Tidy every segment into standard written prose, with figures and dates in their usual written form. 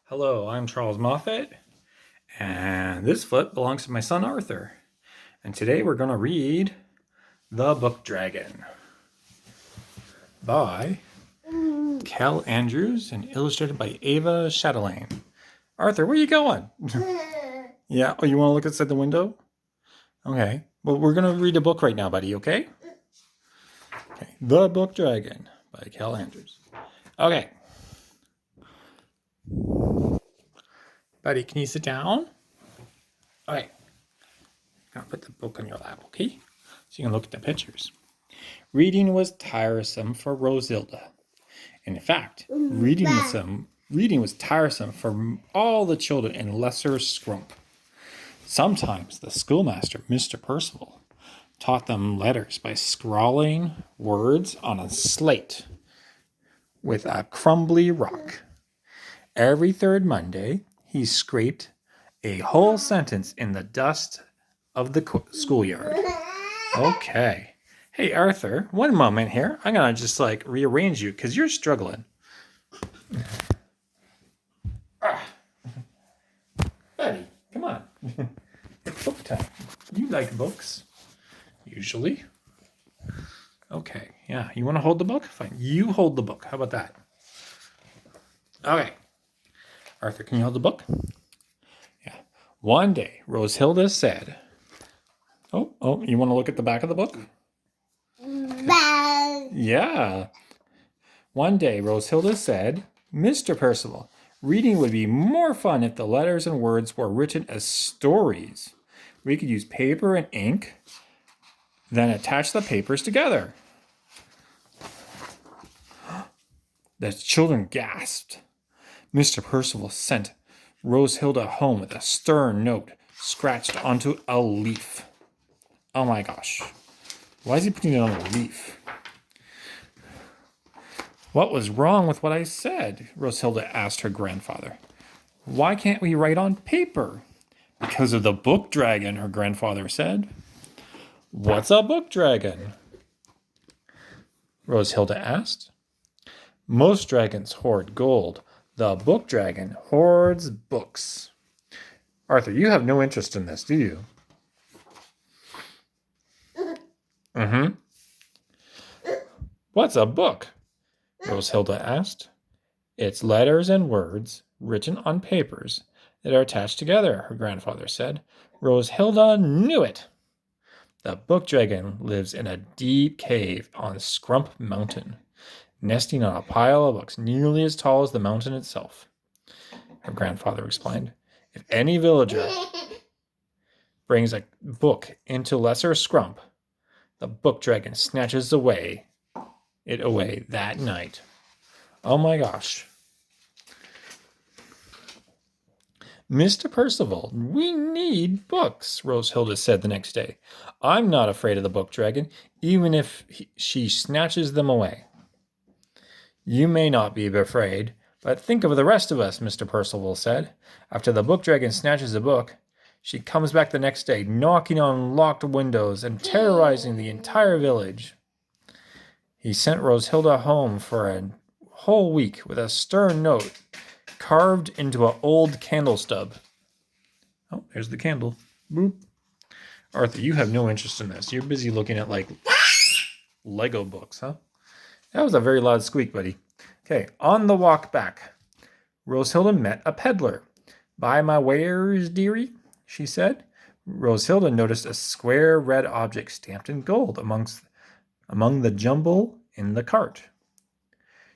Hello, I'm Charles Moffat, and this flip belongs to my son Arthur. And today we're going to read The Book Dragon by Kell Andrews and illustrated by Ava Chatelaine. Arthur, where are you going? Yeah, oh, you want to look outside the window? Okay, well, we're going to read a book right now, buddy, okay? Okay, The Book Dragon by Kell Andrews. Okay. Buddy, can you sit down? All right. I'm going to put the book on your lap, okay? So you can look at the pictures. Reading was tiresome for Rosilda. In fact, reading was tiresome for all the children in Lesser Scrump. Sometimes the schoolmaster, Mr. Percival, taught them letters by scrawling words on a slate with a crumbly rock. Every third Monday, he scraped a whole sentence in the dust of the schoolyard. Okay. Hey, Arthur, one moment here. I'm going to just rearrange you because you're struggling. Buddy, come on. It's book time. You like books, usually. Okay, yeah. You want to hold the book? Fine. You hold the book. How about that? Okay. Arthur, can you hold the book? Yeah. One day, Rosehilda said, Oh, you want to look at the back of the book? Yeah. One day, Rosehilda said, Mr. Percival, reading would be more fun if the letters and words were written as stories. We could use paper and ink, then attach the papers together. The children gasped. Mr. Percival sent Rosehilda home with a stern note scratched onto a leaf. Oh my gosh. Why is he putting it on a leaf? What was wrong with what I said? Rosehilda asked her grandfather. Why can't we write on paper? Because of the book dragon, her grandfather said. What's a book dragon? Rosehilda asked. Most dragons hoard gold. The book dragon hoards books. Arthur, you have no interest in this, do you? Mm-hmm. What's a book? Rosehilda asked. It's letters and words written on papers that are attached together, her grandfather said. Rosehilda knew it. The book dragon lives in a deep cave on Scrump Mountain, nesting on a pile of books nearly as tall as the mountain itself. Her grandfather explained. If any villager brings a book into Lesser Scrump, the book dragon snatches it away that night. Oh my gosh. Mr. Percival, we need books, Rosehilda said the next day. I'm not afraid of the book dragon, even if she snatches them away. You may not be afraid, but think of the rest of us, Mr. Percival said. After the book dragon snatches a book, she comes back the next day, knocking on locked windows and terrorizing the entire village. He sent Rosehilda home for a whole week with a stern note carved into an old candle stub. Oh, there's the candle. Boop. Arthur, you have no interest in this. You're busy looking at Lego books, huh? That was a very loud squeak, buddy. Okay, on the walk back, Rosehilda met a peddler. Buy my wares, dearie, she said. Rosehilda noticed a square red object stamped in gold among the jumble in the cart.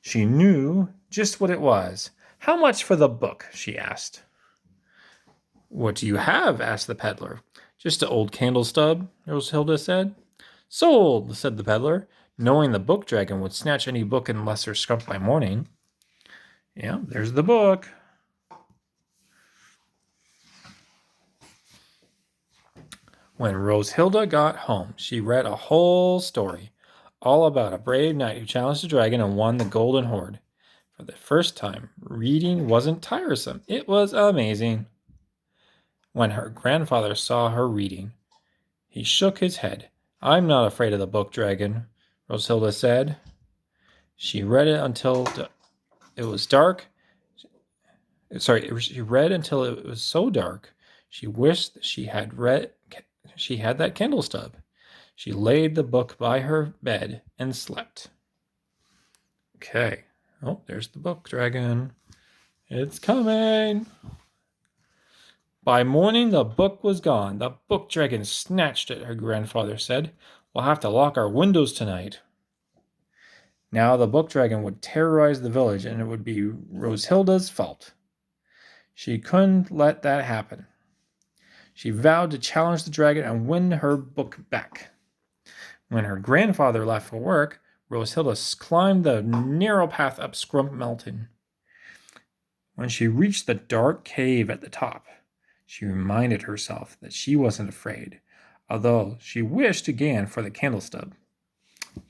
She knew just what it was. How much for the book? She asked. What do you have? Asked the peddler. Just an old candle stub, Rosehilda said. Sold, said the peddler, knowing the book dragon would snatch any book in Lesser Scrump by morning. Yeah, there's the book. When Rosehilda got home, she read a whole story, all about a brave knight who challenged the dragon and won the golden hoard. For the first time, reading wasn't tiresome. It was amazing. When her grandfather saw her reading, he shook his head. I'm not afraid of the book dragon, Rosehilda said. She read it until it was dark. She read until it was so dark. She wished she had that candle stub. She laid the book by her bed and slept. Okay. Oh, there's the book dragon. It's coming. By morning, the book was gone. The book dragon snatched it, her grandfather said. We'll have to lock our windows tonight. Now the book dragon would terrorize the village, and it would be Rosehilda's fault. She couldn't let that happen. She vowed to challenge the dragon and win her book back. When her grandfather left for work, Rosehilda climbed the narrow path up Squirmed Mountain. When she reached the dark cave at the top, she reminded herself that she wasn't afraid, although she wished again for the candle stub.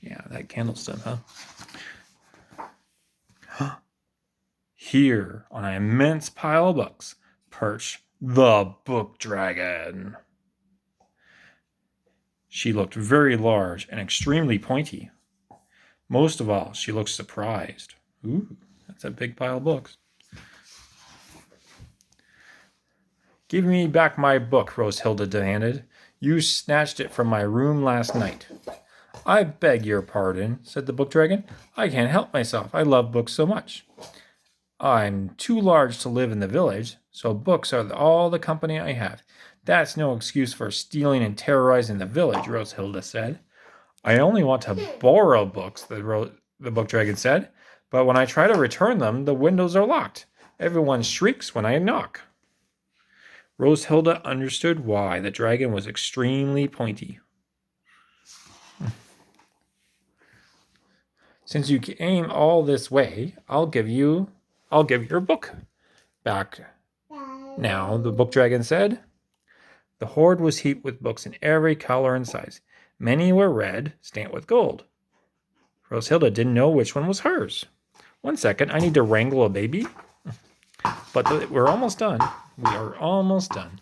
Yeah, that candle stub, huh? Here, on an immense pile of books, perched the book dragon. She looked very large and extremely pointy. Most of all, she looked surprised. Ooh, that's a big pile of books. Give me back my book, Rosehilda demanded. You snatched it from my room last night. I beg your pardon, said the book dragon. I can't help myself. I love books so much. I'm too large to live in the village, so books are all the company I have. That's no excuse for stealing and terrorizing the village, Rosehilda said. I only want to borrow books, the book dragon said, but when I try to return them, the windows are locked. Everyone shrieks when I knock. Rosehilda understood why the dragon was extremely pointy. Since you came all this way, I'll give your book back. Now, the book dragon said. The hoard was heaped with books in every color and size. Many were red, stamped with gold. Rosehilda didn't know which one was hers. 1 second, I need to wrangle a baby. But we're almost done. We are almost done.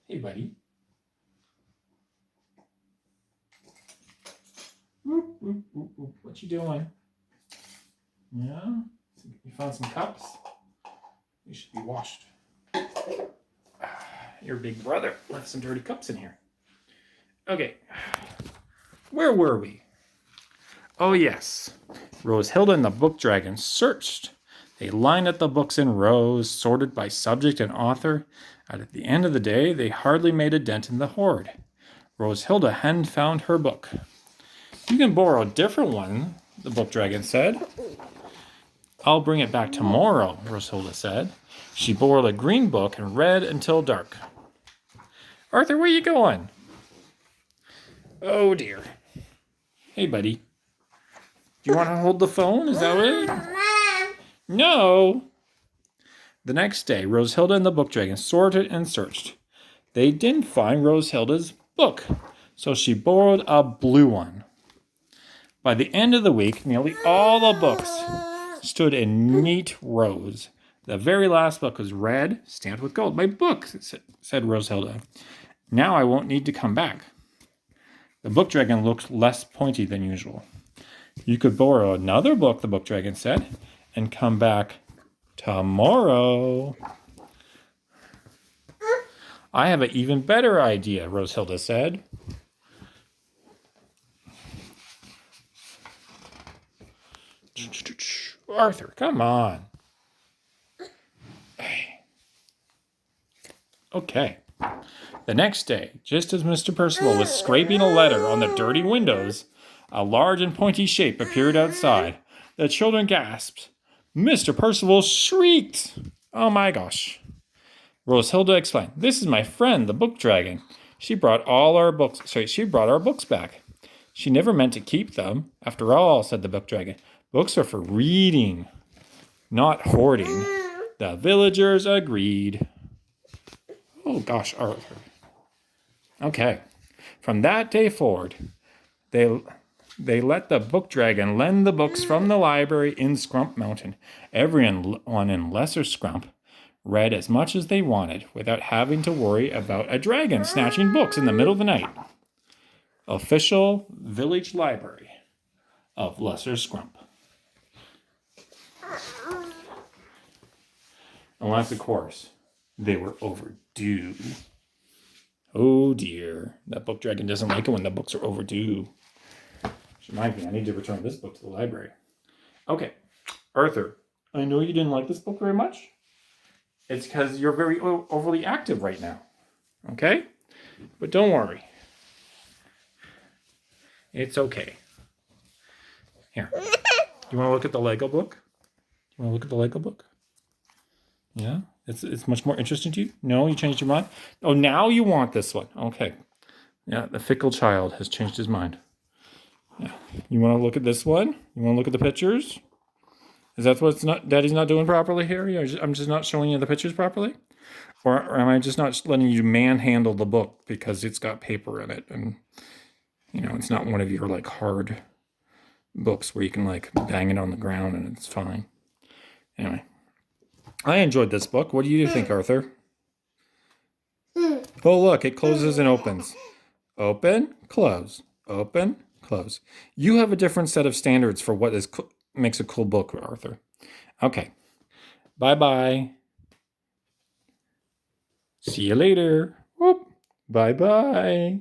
Hey, buddy. What you doing? Yeah? You found some cups? They should be washed. Your big brother left some dirty cups in here. Okay. Where were we? Oh, yes. Rosehilda and the book dragon searched. They lined up the books in rows, sorted by subject and author. And at the end of the day, they hardly made a dent in the hoard. Rosehilda hadn't found her book. You can borrow a different one, the book dragon said. I'll bring it back tomorrow, Rosehilda said. She borrowed a green book and read until dark. Arthur, where are you going? Oh, dear. Hey, buddy. Do you want to hold the phone? Is that it? No. The next day, Rosehilda and the book dragon sorted and searched. They didn't find Rosehilda's book, so she borrowed a blue one. By the end of the week, nearly all the books stood in neat rows. The very last book was red, stamped with gold. My book, said Rosehilda. Now I won't need to come back. The book dragon looked less pointy than usual. You could borrow another book, the book dragon said, and come back tomorrow. I have an even better idea, Rosehilda said. Arthur, come on. Okay. The next day, just as Mr. Percival was scraping a letter on the dirty windows, a large and pointy shape appeared outside. The children gasped. Mr. Percival shrieked. Oh my gosh. Rosehilda explained, this is my friend, the book dragon. She brought our books back. She never meant to keep them. After all, said the book dragon, books are for reading, not hoarding. The villagers agreed. Oh gosh, Arthur. Okay. From that day forward, they let the book dragon lend the books from the library in Squirmed Mountain. Everyone in Lesser Scrump read as much as they wanted without having to worry about a dragon snatching books in the middle of the night. Official Village Library of Lesser Scrump. Unless, of course, they were overdue. Oh dear. That book dragon doesn't like it when the books are overdue. Which reminds me, I need to return this book to the library. Okay, Arthur, I know you didn't like this book very much. It's because you're very overly active right now. Okay? But don't worry. It's okay. Here. You want to look at the Lego book? You want to look at the Lego book? Yeah? It's much more interesting to you? No? You changed your mind? Oh, now you want this one. Okay. Yeah, the fickle child has changed his mind. Yeah. You want to look at this one? You want to look at the pictures? Is that what Daddy's not doing properly here? I'm just not showing you the pictures properly? Or am I just not letting you manhandle the book because it's got paper in it and, it's not one of your, like, hard books where you can, like, bang it on the ground and it's fine. Anyway, I enjoyed this book. What do you think, Arthur? Oh, look, it closes and opens. Open, close, open, close. You have a different set of standards for what makes a cool book, Arthur. Okay. Bye-bye. See you later. Whoop. Bye-bye.